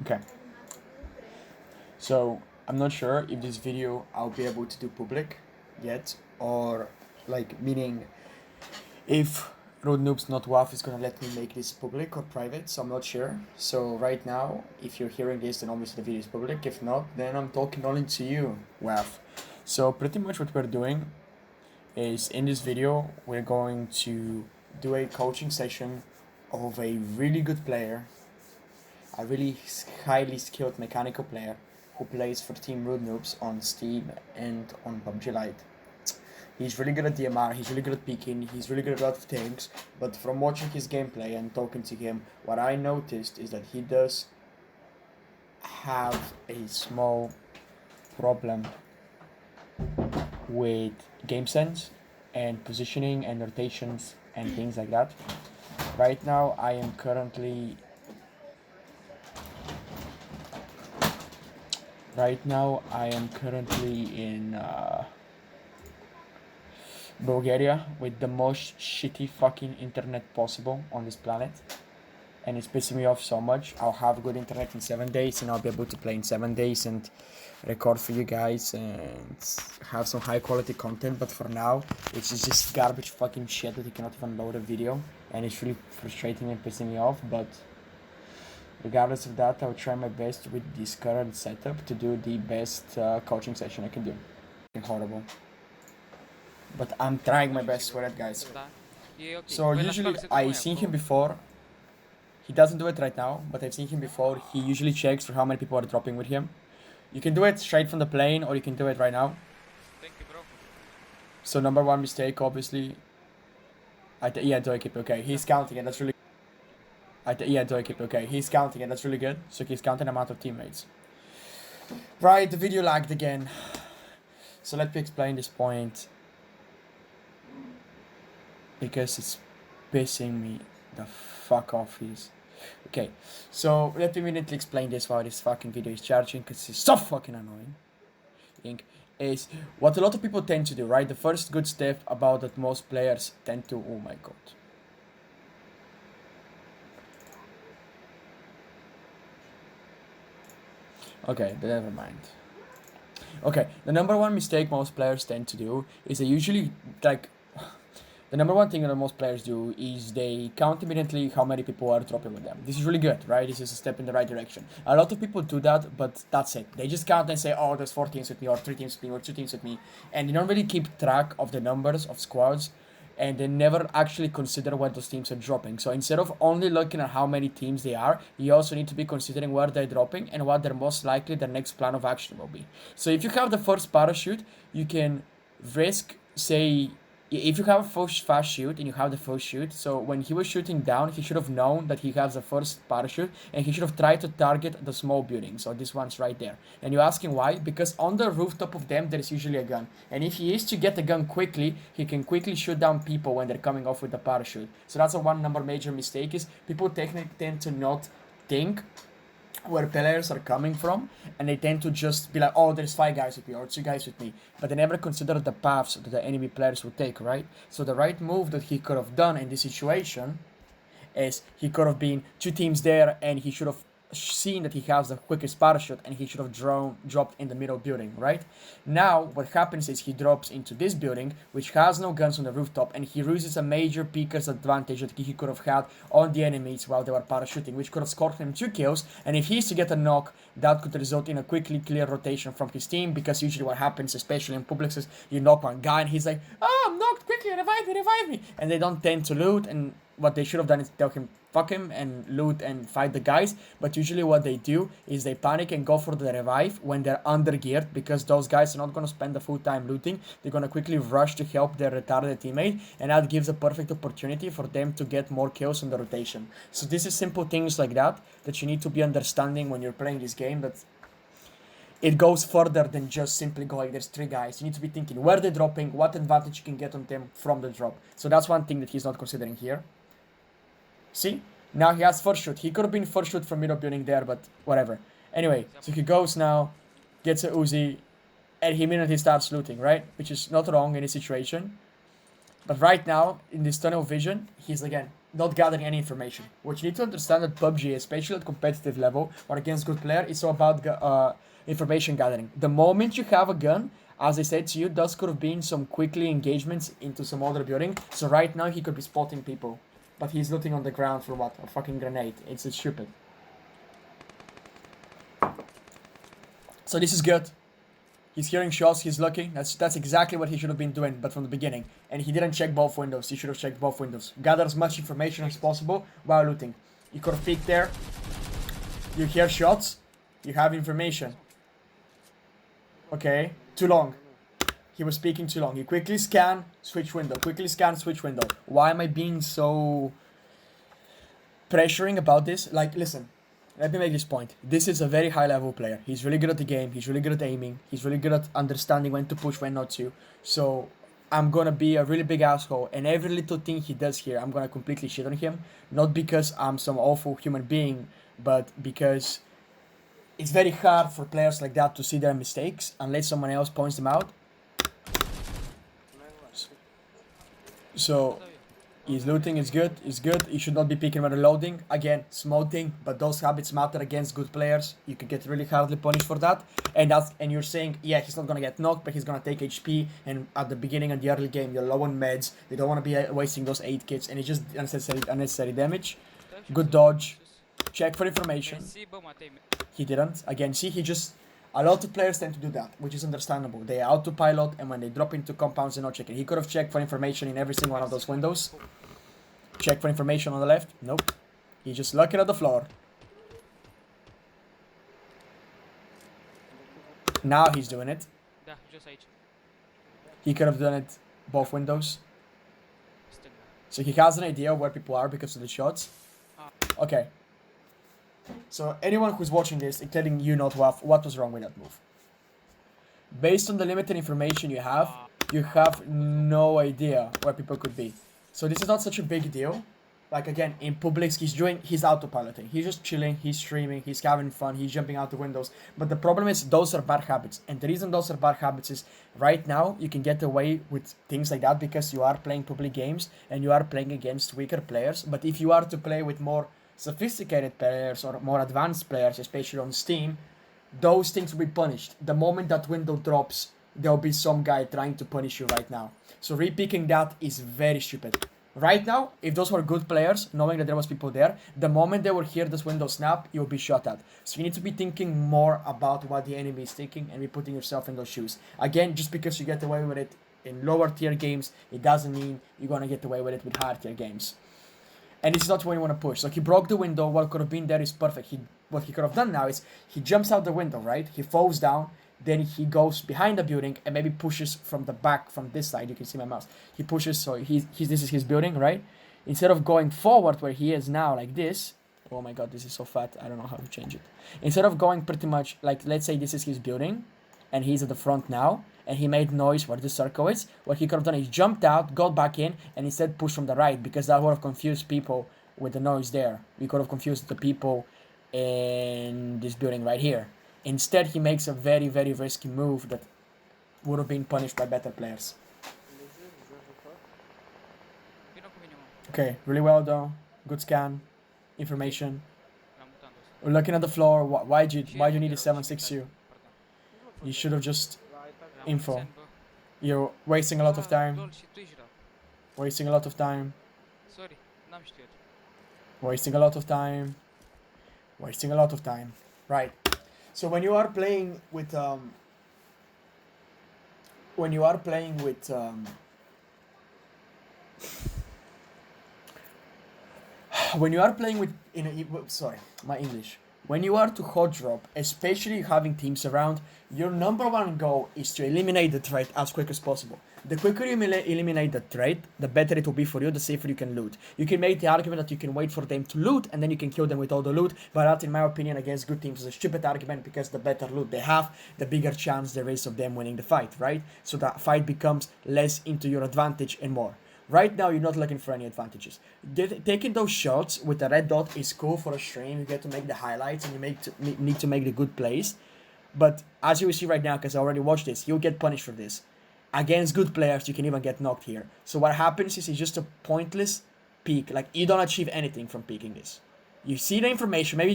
Okay. So I'm not sure if this video I'll be able to do public yet, or like meaning if Road Noobs Not WAF is gonna let me make this public or private, so I'm not sure. So right now, if you're hearing this, then obviously the video is public. If not, then I'm talking only to you, WAF. So pretty much what we're doing is in this video we're going to do a coaching session of a really good player, a really highly skilled mechanical player who plays for Team Rude Noobs on Steam and on PUBG Lite. He's really good at DMR, he's really good at peeking, he's really good at a lot of things, but from watching his gameplay and talking to him, what I noticed is that he does have a small problem with game sense and positioning and rotations and things like that. Right now I am currently in Bulgaria with the most shitty fucking internet possible on this planet, and it's pissing me off so much. I'll have good internet in 7 days and I'll be able to play in 7 days and record for you guys and have some high quality content, but for now it's just garbage fucking shit that you cannot even load a video, and it's really frustrating and pissing me off. But regardless of that, I'll try my best with this current setup to do the best coaching session I can do. Horrible. But I'm trying my best for it, guys. So usually I've seen him before. He doesn't do it right now, but I've seen him before. He usually checks for how many people are dropping with him. You can do it straight from the plane, or you can do it right now. Thank you, bro. So number one mistake, obviously. Yeah, do I keep okay? He's counting it. That's really. Yeah, do I keep okay? He's counting it. That's really good. So he's counting the amount of teammates. Right, the video lagged again. So let me explain this point, because it's pissing me the fuck off. Okay, so let me immediately explain this while this fucking video is charging, because it's so fucking annoying. Is what a lot of people tend to do, right? The first good step about that most players tend to, oh my god. Okay, never mind. Okay, the number one mistake most players tend to do is they usually, like, the number one thing that most players do is they count immediately how many people are dropping with them. This is really good, right? This is a step in the right direction. A lot of people do that, but that's it. They just count and say, oh, there's 4 teams with me, or 3 teams with me, or 2 teams with me. And they don't really keep track of the numbers of squads, and they never actually consider where those teams are dropping. So instead of only looking at how many teams they are, you also need to be considering where they're dropping and what their most likely their next plan of action will be. So if you have the first parachute, you can risk, say, if you have a fast shoot and you have the first shoot, so when he was shooting down, he should have known that he has the first parachute, and he should have tried to target the small building. So this one's right there. And you're asking why? Because on the rooftop of them, there's usually a gun. And if he is to get the gun quickly, he can quickly shoot down people when they're coming off with the parachute. So that's a one number major mistake, is people technically tend to not think where players are coming from, and they tend to just be like, oh, there's 5 guys with me or 2 guys with me, but they never consider the paths that the enemy players would take, right? So the right move that he could have done in this situation is he could have been 2 teams there, and he should have seen that he has the quickest parachute, and he should have dropped in the middle building, right? Now what happens is he drops into this building, which has no guns on the rooftop, and he loses a major peeker's advantage that he could have had on the enemies while they were parachuting, which could have scored him 2 kills. And if he's to get a knock, that could result in a quickly clear rotation from his team, because usually what happens, especially in publics, is you knock one guy and he's like, oh, I'm knocked, quickly, revive me, and they don't tend to loot. And what they should have done is tell him fuck him and loot and fight the guys. But usually what they do is they panic and go for the revive when they're under geared, because those guys are not going to spend the full time looting. They're going to quickly rush to help their retarded teammate, and that gives a perfect opportunity for them to get more kills on the rotation. So this is simple things like that you need to be understanding when you're playing this game, that it goes further than just simply going, there's 3 guys. You need to be thinking where they're dropping, what advantage you can get on them from the drop. So that's one thing that he's not considering here. See? Now he has first shoot. He could have been first shoot from middle building there, but whatever. Anyway, so he goes now, gets a Uzi, and he immediately starts looting, right? Which is not wrong in this situation. But right now, in this tunnel vision, he's again not gathering any information. What you need to understand that PUBG, especially at competitive level or against good player, is all about information gathering. The moment you have a gun, as I said to you, those could have been some quickly engagements into some other building. So right now he could be spotting people. But he's looting on the ground for what? A fucking grenade. It's stupid. So this is good. He's hearing shots, he's looking. That's exactly what he should have been doing, but from the beginning. And he didn't check both windows. He should have checked both windows. Gather as much information as possible while looting. You could have peeked there. You hear shots. You have information. Okay. Too long. He was speaking too long. You quickly scan, switch window. Quickly scan, switch window. Why am I being so pressuring about this? Like, listen. Let me make this point. This is a very high level player. He's really good at the game. He's really good at aiming. He's really good at understanding when to push, when not to. So I'm gonna be a really big asshole. And every little thing he does here, I'm gonna completely shit on him. Not because I'm some awful human being, but because it's very hard for players like that to see their mistakes unless someone else points them out. So he's looting, it's good, he should not be picking when reloading. Again, small thing, but those habits matter against good players. You could get really hardly punished for that. And you're saying, yeah, he's not gonna get knocked, but he's gonna take HP, and at the beginning of the early game, you're low on meds, you don't wanna be wasting those 8 kits, and it's just unnecessary damage. Good dodge. Check for information. He didn't. Again, see, a lot of players tend to do that, which is understandable. They autopilot, and when they drop into compounds, they're not checking. He could have checked for information in every single one of those windows. Check for information on the left. Nope. He's just looking at the floor. Now he's doing it. He could have done it both windows. So he has an idea where people are because of the shots. Okay. So anyone who's watching this, including you, not what was wrong with that move? Based on the limited information you have no idea where people could be. So this is not such a big deal. Like, again, in Publix, he's autopiloting. He's just chilling, he's streaming, he's having fun, he's jumping out the windows. But the problem is those are bad habits. And the reason those are bad habits is right now you can get away with things like that because you are playing public games and you are playing against weaker players. But if you are to play with more sophisticated players or more advanced players, especially on Steam, those things will be punished. The moment that window drops, there'll be some guy trying to punish you right now. So re-picking that is very stupid. Right now, if those were good players, knowing that there was people there, the moment they will hear this window snap, you'll be shot at. So you need to be thinking more about what the enemy is thinking and be putting yourself in those shoes. Again, just because you get away with it in lower tier games, it doesn't mean you're gonna get away with it with higher tier games. And it's not what you want to push. So he broke the window. What could have been there is perfect. What he could have done now is he jumps out the window, right? He falls down. Then he goes behind the building and maybe pushes from the back, from this side. You can see my mouse. He pushes, so this is his building, right? Instead of going forward where he is now, like this. Oh my god, this is so fat. I don't know how to change it. Instead of going pretty much, like, let's say this is his building. And he's at the front now. And he made noise where the circle is. What he could have done is jumped out, got back in, and instead pushed from the right. Because that would have confused people with the noise there. We could have confused the people in this building right here. Instead, he makes a very, very risky move that would have been punished by better players. Okay, really well though. Good scan. Information. We're looking at the floor. Why do you need a 7.62? You should have just info. You're wasting a lot of time. Wasting a lot of time. Wasting a lot of time. Wasting a lot of time. Right. So when you are playing with when you are playing with sorry, my English. When you are to hot drop, especially having teams around, your number one goal is to eliminate the threat as quick as possible. The quicker you eliminate the threat, the better it will be for you, the safer you can loot. You can make the argument that you can wait for them to loot and then you can kill them with all the loot, but that, in my opinion, against good teams is a stupid argument because the better loot they have, the bigger chance there is of them winning the fight, right? So that fight becomes less into your advantage and more. Right now, you're not looking for any advantages. Taking those shots with the red dot is cool for a stream. You get to make the highlights and you need to make the good plays. But as you will see right now, because I already watched this, you'll get punished for this. Against good players, you can even get knocked here. So what happens is it's just a pointless peek. Like, you don't achieve anything from peeking this. You see the information, maybe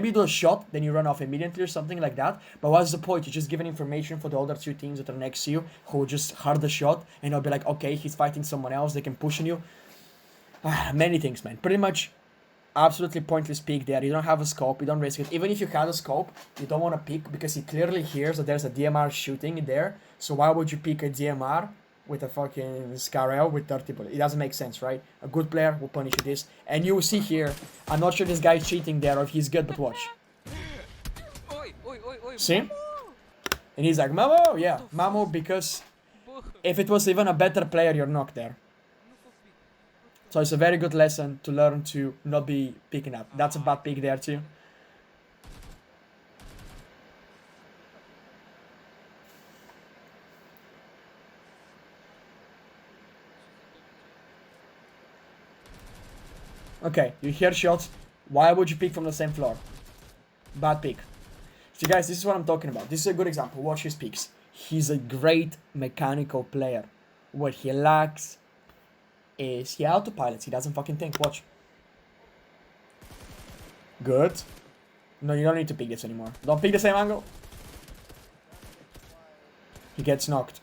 you do a shot, then you run off immediately or something like that. But what's the point? You're just giving information for the other two teams that are next to you who just heard the shot, and they'll be like, okay, he's fighting someone else, they can push on you. Many things, man. Pretty much absolutely pointless peek there. You don't have a scope, you don't risk it. Even if you had a scope, you don't want to peek because he clearly hears that there's a DMR shooting there. So why would you peek a DMR with a fucking Scarel with 30 bullets? It doesn't make sense, right? A good player will punish you this. And you will see here, I'm not sure this guy is cheating there or if he's good, but watch. See? And he's like, Mamo, yeah, Mamo, because if it was even a better player, you're knocked there. So it's a very good lesson to learn to not be picking up. That's a bad pick there too. Okay, you hear shots. Why would you pick from the same floor? Bad pick. So guys, this is what I'm talking about. This is a good example. Watch his picks. He's a great mechanical player. What he lacks is he autopilots. He doesn't fucking think. Watch. Good. No, you don't need to pick this anymore. Don't pick the same angle. He gets knocked.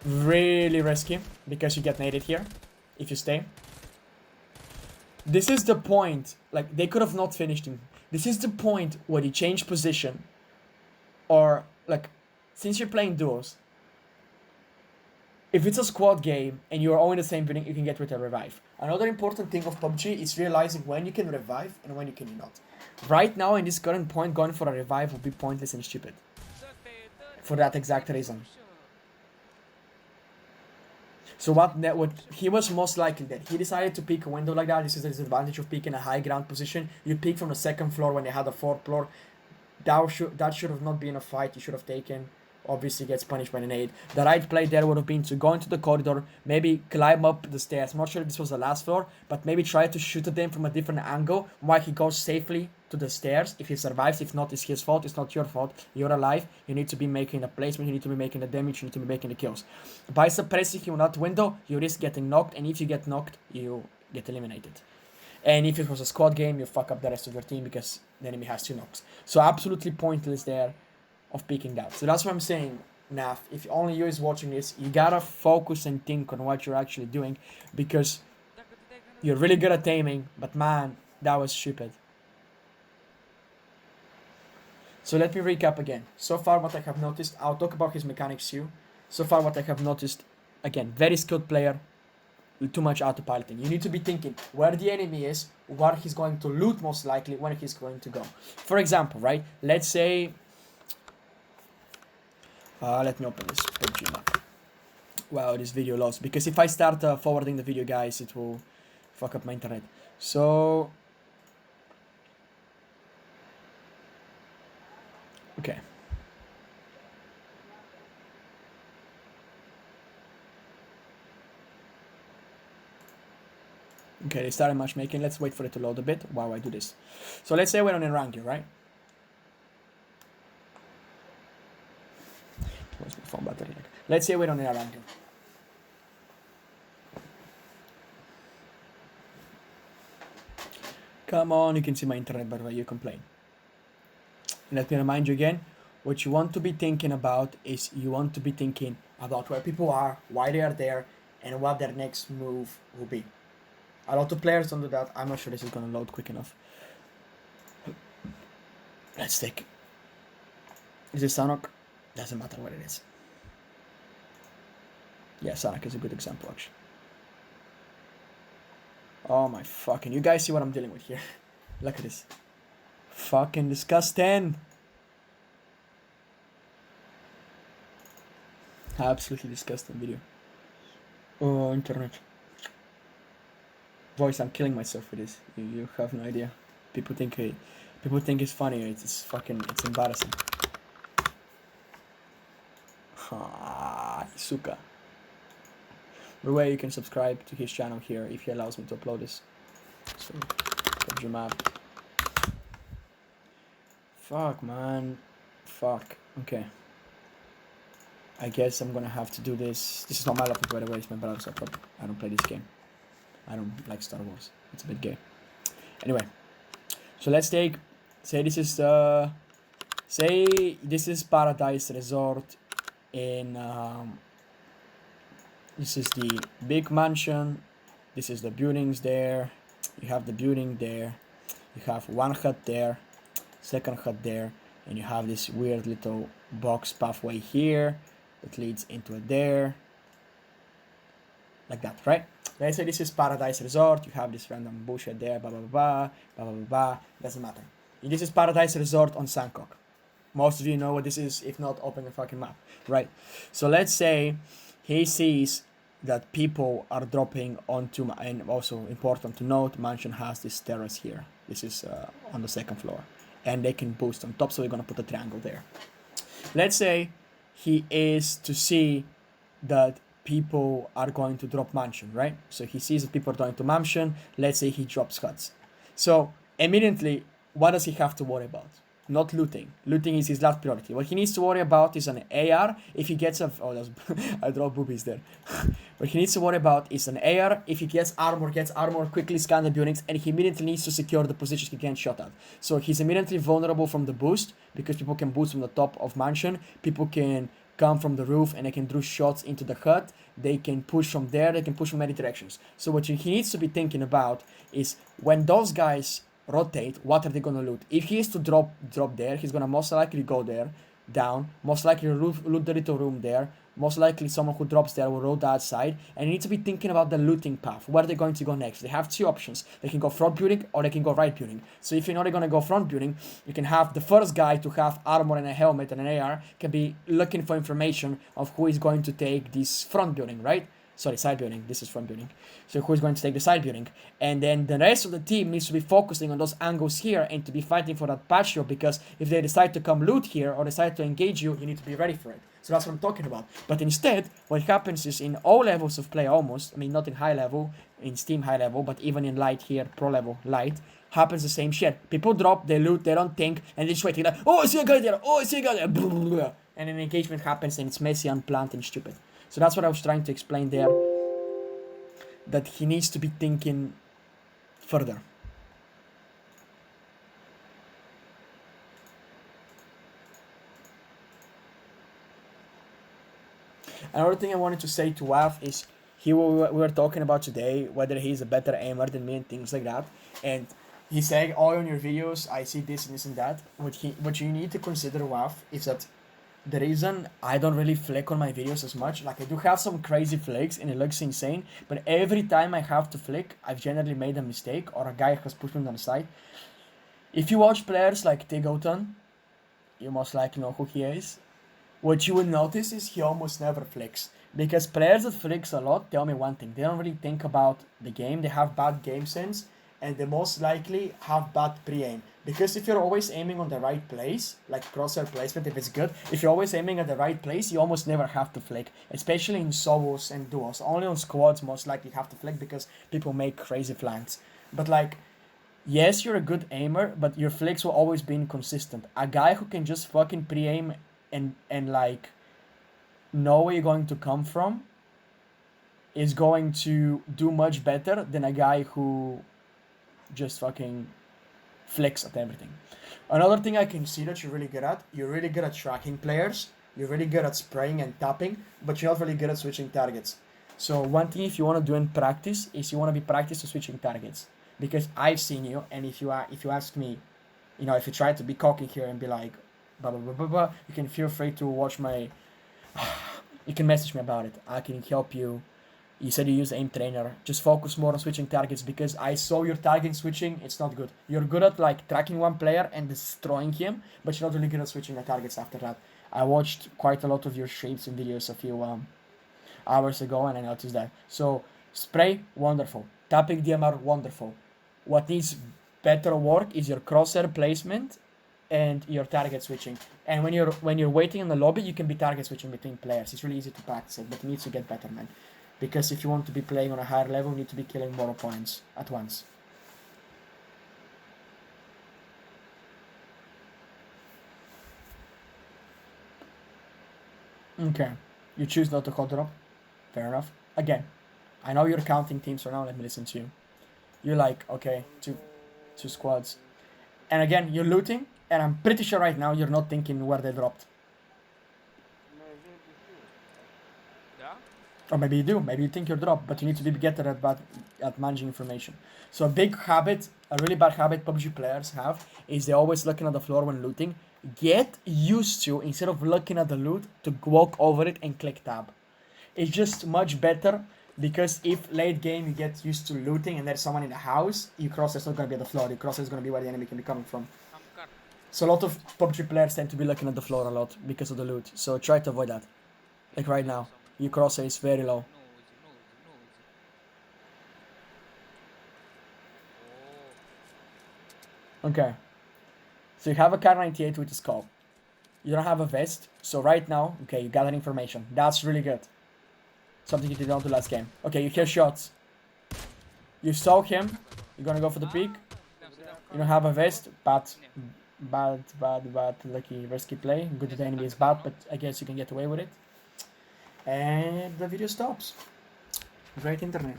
Really risky because you get naded here if you stay. This is the point. Like, they could have not finished him. This is the point where he changed position. Or, like, since you're playing duos, if it's a squad game and you're all in the same building, you can get with a revive. Another important thing of PUBG is realizing when you can revive and when you cannot. Right now, in this current point, going for a revive would be pointless and stupid. For that exact reason. So what he was most likely that he decided to pick a window like that. This is the disadvantage of picking a high ground position. You pick from the second floor when they had a fourth floor. That should have not been a fight. You should have taken. Obviously gets punished by the nade. The right play there would have been to go into the corridor, maybe climb up the stairs. I'm not sure if this was the last floor, but maybe try to shoot at them from a different angle while he goes safely to the stairs. If he survives, if not, it's his fault. It's not your fault. You're alive. You need to be making the placement. You need to be making the damage. You need to be making the kills. By suppressing him on that window, you risk getting knocked, and if you get knocked, you get eliminated. And if it was a squad game, you fuck up the rest of your team because the enemy has 2 knocks. So absolutely pointless there of picking that. So that's what I'm saying, Naf. If only you is watching this, you gotta focus and think on what you're actually doing, because you're really good at aiming, but man, that was stupid. So let me recap again. So far what I have noticed, I'll talk about his mechanics too. So far what I have noticed, again, very skilled player, with too much autopiloting. You need to be thinking where the enemy is, what he's going to loot most likely, when he's going to go. For example, right, let's say, let me open this PUBG map. Wow, this video lost, because if I start forwarding the video, guys, it will fuck up my internet. So, okay. Okay, they started matchmaking. Let's wait for it to load a bit while I do this. So let's say we're on a ranking, right? Where's my phone battery? Let's say we're on a ranking. Come on, you can see my internet, by the way, you complain. Let me remind you again, what you want to be thinking about is you want to be thinking about where people are, why they are there, and what their next move will be. A lot of players don't do that. I'm not sure this is going to load quick enough. Let's take... Is it Sanok? Doesn't matter what it is. Yeah, Sanok is a good example, actually. Oh my fucking... You guys see what I'm dealing with here? Look at this. Fucking disgusting. Absolutely disgusting video. Oh, internet. Voice, I'm killing myself with this. You have no idea. People think it's funny. It's fucking... It's embarrassing. Isuka. By the way, you can subscribe to his channel here if he allows me to upload this. So, PUBG map. Fuck, man. Fuck. Okay. I guess I'm gonna have to do this. This is not my laptop, by the way, it's my brother's laptop. I don't play this game. I don't like Star Wars. It's a bit gay. Anyway, so let's take, say this is Paradise Resort in, this is the big mansion. This is the buildings there. You have the building there. You have one hut there, second hut there, and you have this weird little box pathway here that leads into it there. Like that, right? Let's say this is Paradise Resort. You have this random bullshit there, blah blah blah, blah blah blah. Doesn't matter. And this is Paradise Resort on Sangkok. Most of you know what this is. If not, open the fucking map, right? So let's say he sees that people are dropping onto, and also important to note, mansion has this terrace here. This is on the second floor, and they can boost on top. So we're gonna put a triangle there. Let's say he is to see that people are going to drop mansion, right? So he sees that people are going to mansion. Let's say he drops huts. So immediately, what does he have to worry about? Not looting. Looting is his last priority. What he needs to worry about is an AR. If he gets a... Oh, that's... I dropped boobies there. What he needs to worry about is an AR. If he gets armor, quickly scan the buildings, and he immediately needs to secure the positions he can't shot at. So he's immediately vulnerable from the boost, because people can boost from the top of mansion. People can come from the roof, and they can do shots into the hut. They can push from there. They can push from many directions. So what he needs to be thinking about is, when those guys rotate, what are they gonna loot? If he is to drop there, he's gonna most likely go there, down, most likely loot the little room there, most likely someone who drops there will loot that side, and you need to be thinking about the looting path. Where are they going to go next? They have two options. They can go front building, or they can go right building. So if you know they're gonna go front building, you can have the first guy to have armor and a helmet and an AR can be looking for information of who is going to take this front building, right? Sorry, side building. This is front building. So who's going to take the side building? And then the rest of the team needs to be focusing on those angles here and to be fighting for that patio, because if they decide to come loot here or decide to engage you, you need to be ready for it. So that's what I'm talking about. But instead, what happens is, in all levels of play almost, I mean not in high level, in Steam high level, but even in light here, pro level light, happens the same shit. People drop, they loot, they don't think, and they just wait. Like, oh, I see a guy there, oh, I see a guy there, blah, blah, blah. And an engagement happens, and it's messy, unplanned, and stupid. So that's what I was trying to explain there, that he needs to be thinking further. Another thing I wanted to say to Waf is, we were talking about today whether he's a better aimer than me and things like that, and he's saying, oh, on your videos I see this and this and that. What you need to consider, Waf, is that the reason I don't really flick on my videos as much, like I do have some crazy flicks and it looks insane, but every time I have to flick, I've generally made a mistake or a guy has pushed me on the side. If you watch players like Tigoton, you most likely know who he is. What you will notice is he almost never flicks, because players that flicks a lot tell me one thing: they don't really think about the game, they have bad game sense, and they most likely have bad pre-aim. Because if you're always aiming on the right place, like crosshair placement, if it's good, if you're always aiming at the right place, you almost never have to flick, especially in solos and duos. Only on squads most likely have to flick because people make crazy flanks. But like, yes, you're a good aimer, but your flicks will always be inconsistent. A guy who can just fucking pre-aim and like know where you're going to come from is going to do much better than a guy who just fucking flicks at everything. Another thing I can see that you're really good at tracking players, you're really good at spraying and tapping, but you're not really good at switching targets. So one thing if you want to do in practice is you want to be practiced to switching targets, because I've seen you, and if you ask me, you know, if you try to be cocky here and be like blah blah blah blah blah, you can feel free to watch my you can message me about it. I can help you. You said you use aim trainer. Just focus more on switching targets, because I saw your target switching. It's not good. You're good at like tracking one player and destroying him, but you're not really good at switching the targets after that. I watched quite a lot of your streams and videos a few hours ago, and I noticed that. So spray, wonderful. Tapping DMR, wonderful. What needs better work is your crosshair placement and your target switching. And when you're waiting in the lobby, you can be target switching between players. It's really easy to practice it, but it needs to get better, man. Because if you want to be playing on a higher level, you need to be killing more opponents at once. Okay. You choose not to hot drop. Fair enough. Again, I know you're counting teams right now. Let me listen to you. You're like, okay, two squads. And again, you're looting. And I'm pretty sure right now you're not thinking where they dropped. Or maybe you do. Maybe you think you're dropped, but you need to be better at managing information. So a big habit, a really bad habit PUBG players have is they're always looking at the floor when looting. Get used to, instead of looking at the loot, to walk over it and click tab. It's just much better because if late game you get used to looting and there's someone in the house, your crosshair's not going to be at the floor. Your crosshair's going to be where the enemy can be coming from. So a lot of PUBG players tend to be looking at the floor a lot because of the loot. So try to avoid that. Like right now. Your crosshair is very low. Okay. So you have a Kar98 with a scope. You don't have a vest. So right now, okay, you gather information. That's really good. Something you did not do last game. Okay, you hear shots. You saw him. You're gonna go for the peak. You don't have a vest. Bad, lucky, risky play. Good that the enemy is bad, but I guess you can get away with it. And the video stops. Great internet.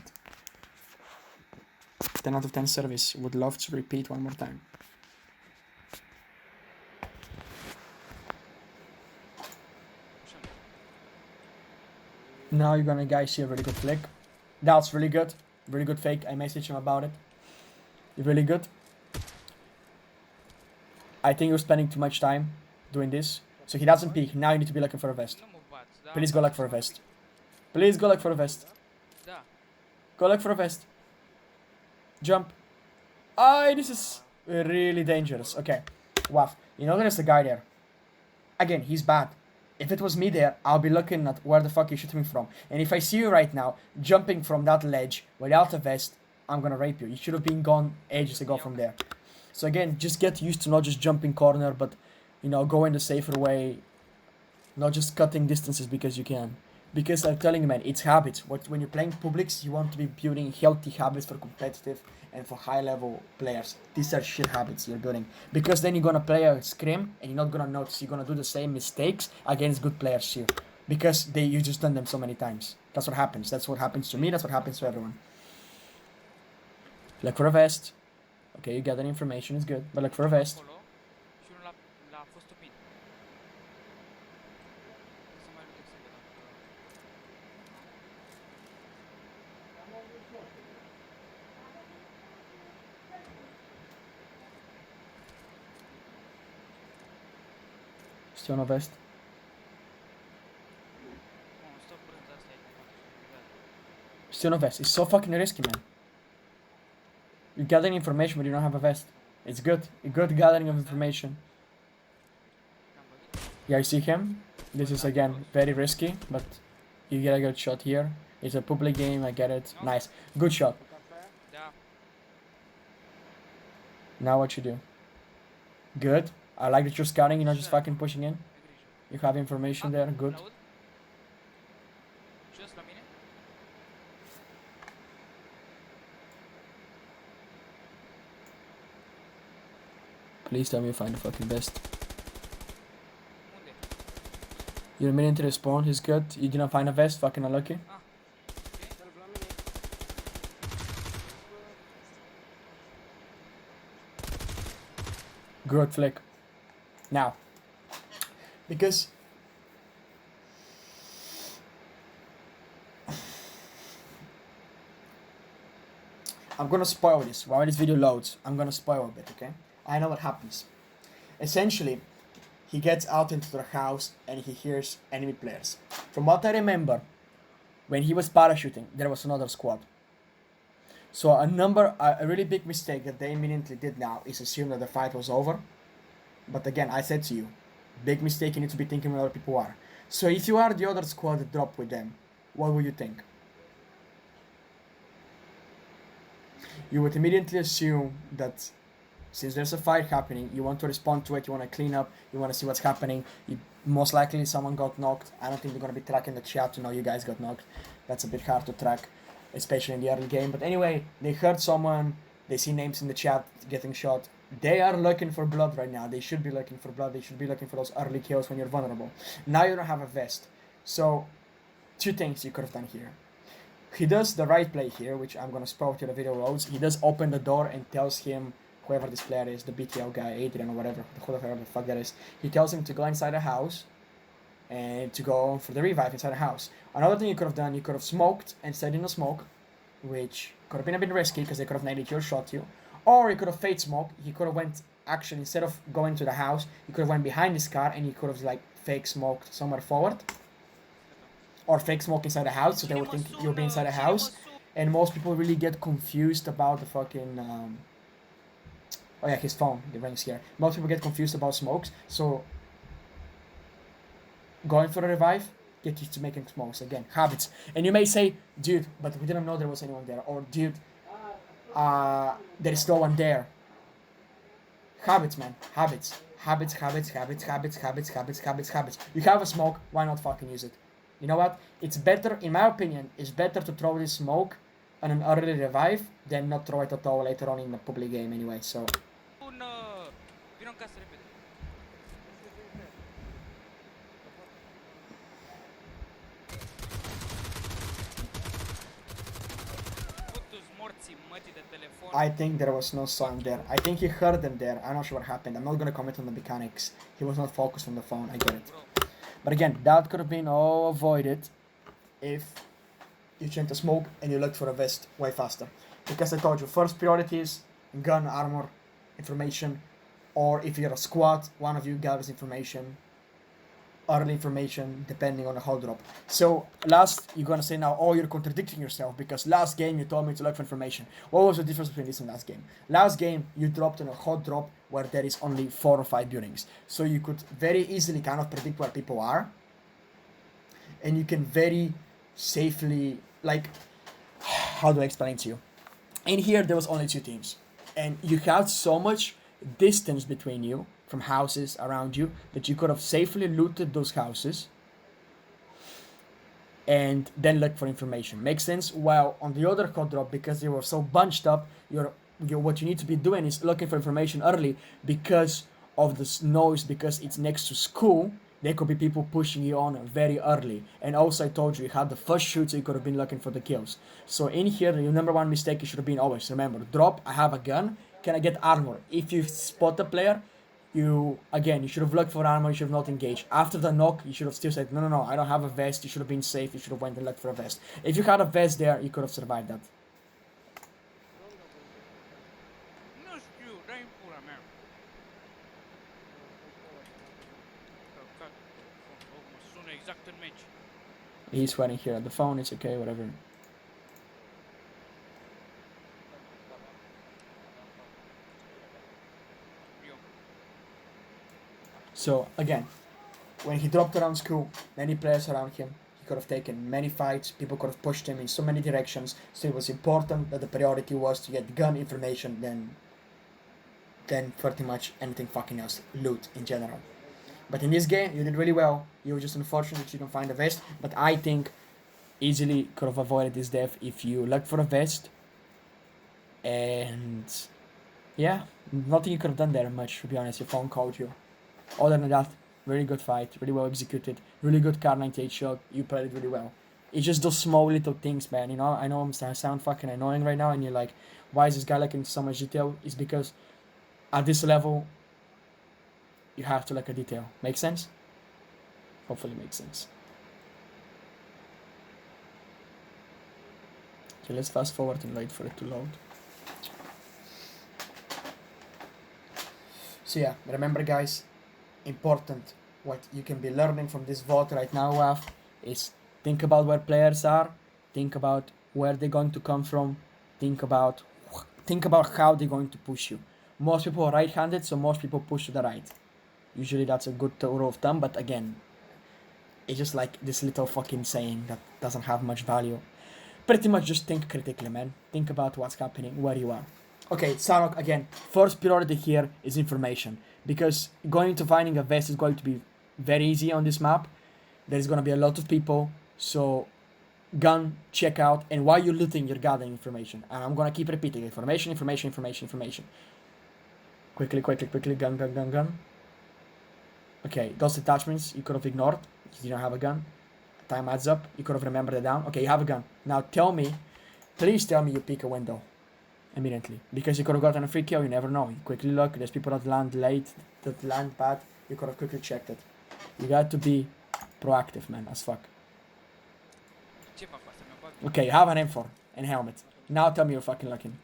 10 out of 10 service. Would love to repeat one more time. Now you're gonna guys see a really good flick. That's really good. Really good fake. I messaged him about it. Really good. I think you're spending too much time doing this. So he doesn't peek. Now you need to be looking for a vest. Please go look for a vest. Please go look for a vest. Go look for a vest. Jump. Oh, this is really dangerous. Okay. Wow. You know there's a guy there. Again, he's bad. If it was me there, I'll be looking at where the fuck you shooting me from. And if I see you right now, jumping from that ledge without a vest, I'm gonna rape you. You should have been gone ages ago from there. So again, just get used to not just jumping corner, but, you know, go in the safer way. Not just cutting distances because you can. Because I'm telling you, man, it's habits. When you're playing publics, you want to be building healthy habits for competitive and for high-level players. These are shit habits you're building. Because then you're going to play a scrim and you're not going to notice. You're going to do the same mistakes against good players here. Because you just done them so many times. That's what happens. That's what happens to me. That's what happens to everyone. Look for a vest. Okay, you gather information. It's good. But look for a vest. Still no vest. Still no vest. It's so fucking risky, man. You're gathering information but you don't have a vest. It's good. A good gathering of information. Yeah, you see him? This is again very risky, but you get a good shot here. It's a public game, I get it. Nice. Good shot. Now what you do? Good. I like that you're scouting, you're not just fucking pushing in. You have information there, good. Please tell me you find the fucking best. You're a minute to respawn, he's good. You didn't find a vest, fucking unlucky. Good flick. Now, because I'm gonna spoil this. While this video loads, I'm gonna spoil a bit, okay? I know what happens. Essentially, he gets out into the house and he hears enemy players. From what I remember, when he was parachuting, there was another squad. So a really big mistake that they immediately did now is assume that the fight was over. But again, I said to you, big mistake, you need to be thinking where other people are. So if you are the other squad that dropped with them, what would you think? You would immediately assume that since there's a fight happening, you want to respond to it, you want to clean up, you want to see what's happening. Most likely someone got knocked. I don't think they're going to be tracking the chat to know you guys got knocked. That's a bit hard to track, especially in the early game. But anyway, they heard someone, they see names in the chat getting shot. They are looking for blood right now. They should be looking for blood. They should be looking for those early kills when you're vulnerable. Now you don't have a vest. So two things you could have done here. He does the right play here, which I'm gonna spoil to the video loads. He does open the door and tells him, whoever this player is, the BTL guy, Adrian or whatever, whoever the fuck that is, he tells him to go inside the house and to go for the revive inside the house. Another thing you could have done, you could have smoked and stayed in the smoke, which could have been a bit risky because they could have naded you or shot you. Or he could have fade smoke. He could have went, actually, instead of going to the house, he could have went behind his car and he could have like fake smoked somewhere forward. Or fake smoke inside the house, so they would think you'll be inside the house. And most people really get confused about the fucking, oh yeah, his phone, the rings here. Most people get confused about smokes, so going for a revive, get used to making smokes again. Habits. And you may say, dude, but we didn't know there was anyone there. Or, dude, there is no one there. Habits, man. Habits. Habits, habits, habits, habits, habits, habits, habits, habits. You have a smoke, why not fucking use it? You know what? It's better, in my opinion, it's better to throw this smoke on an early revive than not throw it at all later on in the public game anyway, so. I think there was no sound there. I think he heard them there. I'm not sure what happened. I'm not gonna comment on the mechanics. He was not focused on the phone. I get it. But again, that could have been all avoided if you change the smoke and you looked for a vest way faster. Because I told you, first priority is gun, armor, information. Or if you're a squad, one of you gathers information. Early information, depending on the hot drop. So last, you're gonna say now, oh, you're contradicting yourself because last game you told me to look for information. What was the difference between this and last game? Last game you dropped on a hot drop where there is only 4 or 5 buildings, so you could very easily kind of predict where people are, and you can very safely, like, how do I explain it to you? In here there was only 2 teams, and you had so much distance between you from houses around you that you could have safely looted those houses and then look for information. Makes sense? While on the other hot drop, because they were so bunched up, what you need to be doing is looking for information early because of the noise, because it's next to school. There could be people pushing you on very early. And also I told you had the first shoot, so you could have been looking for the kills. So in here, your number one mistake, you should have been always, remember, drop, I have a gun, can I get armor? If you spot the player, you should have looked for armor, you should have not engaged. After the knock, you should have still said, no, I don't have a vest, you should have been safe, you should have went and looked for a vest. If you had a vest there, you could have survived that. He's sweating here at the phone, it's okay, whatever. So again, when he dropped around school, many players around him, he could have taken many fights, people could have pushed him in so many directions, so it was important that the priority was to get gun information than pretty much anything fucking else, loot in general. But in this game, you did really well. You were just unfortunate that you don't find a vest, but I think easily could have avoided this death if you looked for a vest. And yeah, nothing you could have done there much, to be honest. Your phone called you. Other than that, very good fight, really well executed, really good Kar 98 shot, you played it really well. It's just those small little things, man, you know, I know I sound fucking annoying right now, and you're like, why is this guy looking so much detail? It's because at this level, you have to look at detail. Make sense? Hopefully makes sense. Okay, let's fast forward and wait for it to load. So yeah, remember guys, important what you can be learning from this VOD right now, WAF, is think about where players are, think about where they're going to come from, think about how they're going to push you. Most people are right-handed, so most people push to the right. Usually that's a good rule of thumb, but again, it's just like this little fucking saying that doesn't have much value. Pretty much just think critically, man. Think about what's happening, where you are. Okay, Sarok, again, first priority here is information, because going to finding a vest is going to be very easy on this map. There's going to be a lot of people, so gun, check out, and while you're looting, you're gathering information. And I'm going to keep repeating information. Quickly, gun. Okay, those attachments you could have ignored if you don't have a gun. time adds up. You could have remembered it down. Okay, you have a gun. Now tell me, please tell me you pick a window immediately. Because you could have gotten a free kill, you never know. You quickly look, there's people that land late, that land bad. You could have quickly checked it. You got to be proactive, man, as fuck. Okay, you have an M4 and helmet. Now tell me you're fucking looking.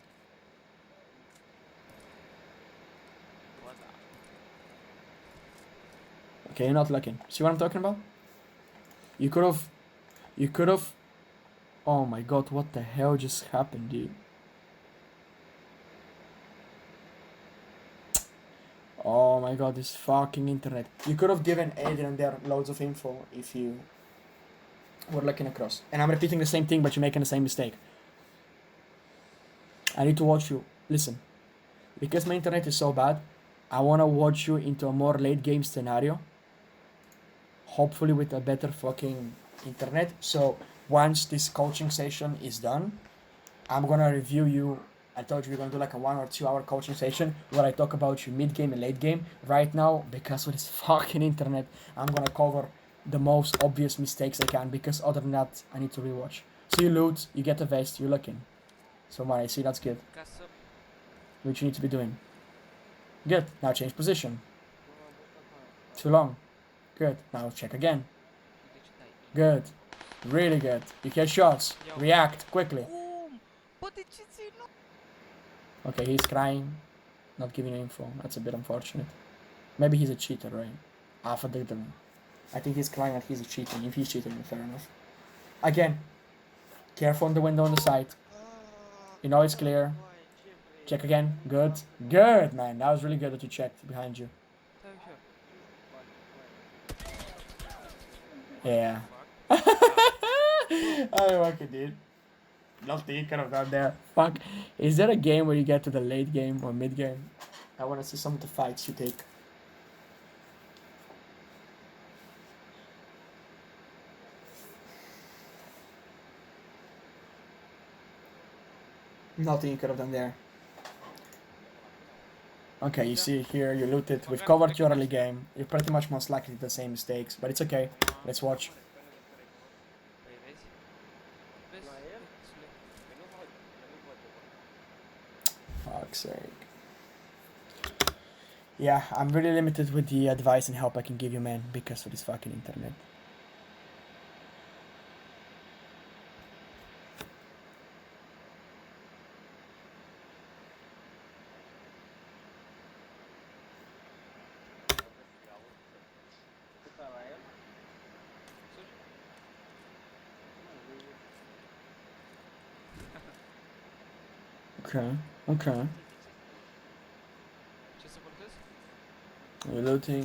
Okay, you're not looking. See what I'm talking about? You could have. Oh my god, what the hell just happened, dude? Oh my god, this fucking internet. You could have given Adrian there loads of info if you were looking across. And I'm repeating the same thing, but you're making the same mistake. I need to watch you. Listen. Because my internet is so bad, I want to watch you into a more late game scenario. Hopefully with a better fucking internet. So once this coaching session is done, I'm gonna review you. I told you we're gonna do like a 1 or 2 hour coaching session where I talk about your mid game and late game. Right now, because of this fucking internet, I'm gonna cover the most obvious mistakes I can, because other than that, I need to rewatch. So you loot, you get a vest, you're looking. So I see that's good. Which you need to be doing. Good. Now change position. Too long. Good. Now check again. Good. Really good. You get shots. React quickly. Okay, he's crying. Not giving info. That's a bit unfortunate. Maybe he's a cheater, right? I think he's crying that he's a cheater. If he's cheating, fair enough. Again, careful on the window on the side. You know it's clear. Check again. Good. Good, man. That was really good that you checked behind you. Yeah. Oh, okay, dude. Nothing you could have done there. Fuck. Is there a game where you get to the late game or mid game? I want to see some of the fights you take. Nothing you could have done there. Okay, you see here, you looted. We've covered your early game. You're pretty much most likely the same mistakes, but it's okay. Let's watch. Fuck's sake. Yeah, I'm really limited with the advice and help I can give you, man, because of this fucking internet. Okay. We're looting.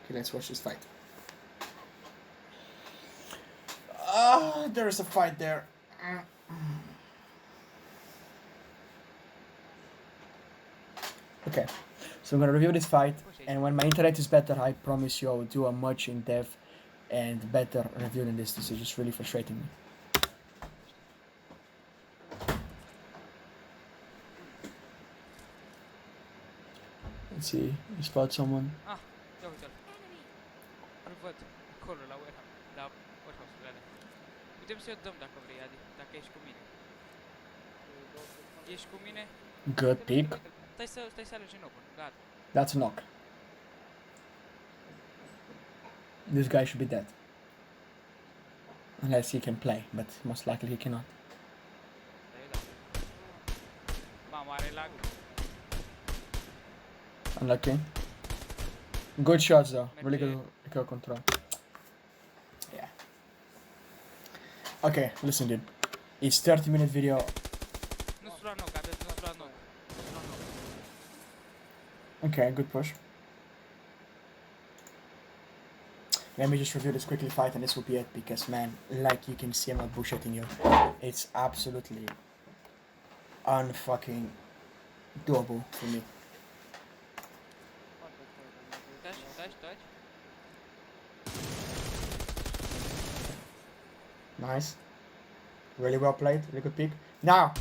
Okay, let's watch this fight. There's a fight there. Okay, so I'm gonna review this fight, and when my internet is better, I promise you I will do a much in-depth and better review than this. This is just really frustrating me. Let's see, we spot someone. Good peek. That's a knock. This guy should be dead. Unless he can play, but most likely he cannot. Unlucky. Good shots though. Really good kill control. Yeah. Okay, listen dude. It's 30-minute video. Okay, good push. Let me just review this quickly fight and this will be it, because man, like you can see I'm not bullshitting you. It's absolutely unfucking doable for me. Nice. Really well played. Really good pick. Now,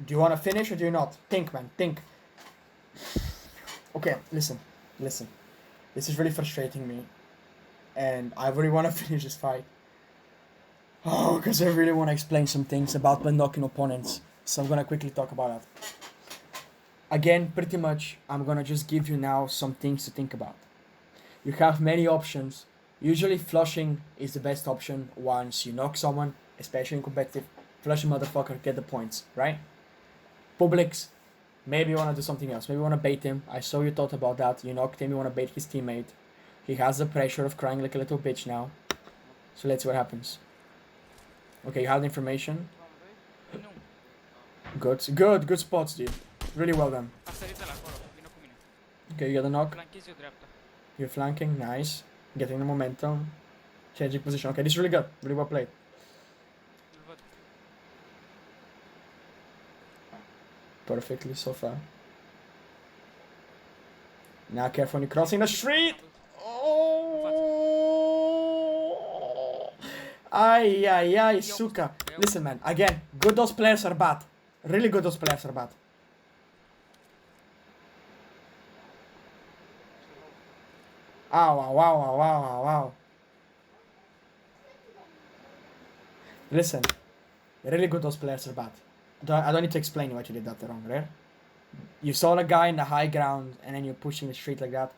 do you want to finish or do you not? Think, man. Think. Okay, listen. Listen. This is really frustrating me. And I really want to finish this fight. Oh, because I really want to explain some things about my knocking opponents. So I'm going to quickly talk about that. Again, pretty much, I'm going to just give you now some things to think about. You have many options. Usually flushing is the best option once you knock someone, especially in competitive. Flush a motherfucker, get the points, right? Publics, maybe you want to do something else. Maybe you want to bait him. I saw you thought about that. You knocked him, you want to bait his teammate. He has the pressure of crying like a little bitch now. So let's see what happens. Okay, you have the information. Good spots, dude. Really well done. Okay, you got the knock. You're flanking, nice. Getting the momentum. Changing position. Okay, this is really good. Really well played. Perfectly so far. Now careful when you're crossing the street. Oh! Ay, suka. Listen, man. Again, good those players are bad. Really good those players are bad. Wow. Listen. Really good those players are bad. I don't need to explain why you did that wrong, right? You saw the guy in the high ground and then you're pushing the street like that.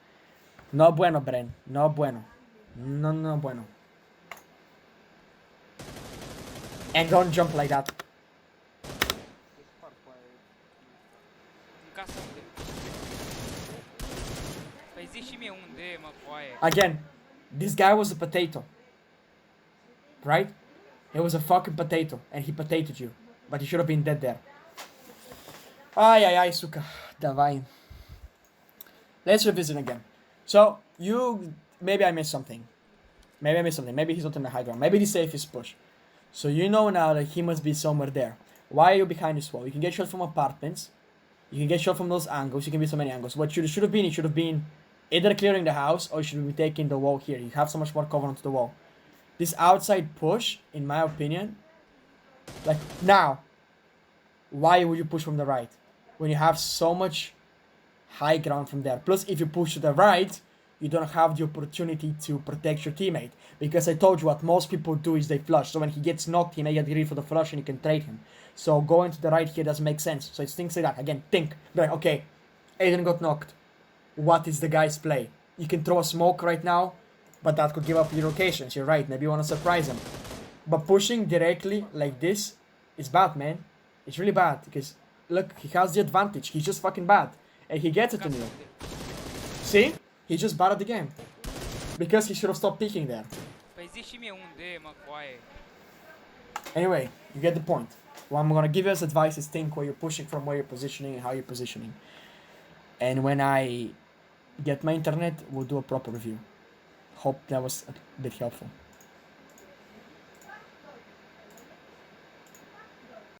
No bueno, Bren. No bueno. No bueno. And don't jump like that. Again, this guy was a potato. Right? He was a fucking potato. And he potatoed you. But he should have been dead there. Ay, suka. Davai. Let's revisit again. So, maybe I missed something. Maybe he's not in the high ground. Maybe the safest push. So you know now that he must be somewhere there. Why are you behind this wall? You can get shot from apartments. You can get shot from those angles. You can be so many angles. What should have been, it should have been either clearing the house or you should be taking the wall here. You have so much more cover onto the wall. This outside push, in my opinion, like now, why would you push from the right? When you have so much high ground from there. Plus, if you push to the right, you don't have the opportunity to protect your teammate. Because I told you what most people do is they flush. So when he gets knocked, he may get ready for the flush and you can trade him. So going to the right here doesn't make sense. So it's things like that. Again, think. Like, okay, Aiden got knocked. What is the guy's play? You can throw a smoke right now, but that could give up your locations. You're right. Maybe you want to surprise him. But pushing directly like this is bad, man. It's really bad. Because, look, he has the advantage. He's just fucking bad. And he gets it in you. See? He's just bad at the game. Because he should have stopped peeking there. Anyway, you get the point. What I'm gonna give you as advice is think where you're pushing from, where you're positioning, and how you're positioning. And when I get my internet, we'll do a proper review. Hope that was a bit helpful.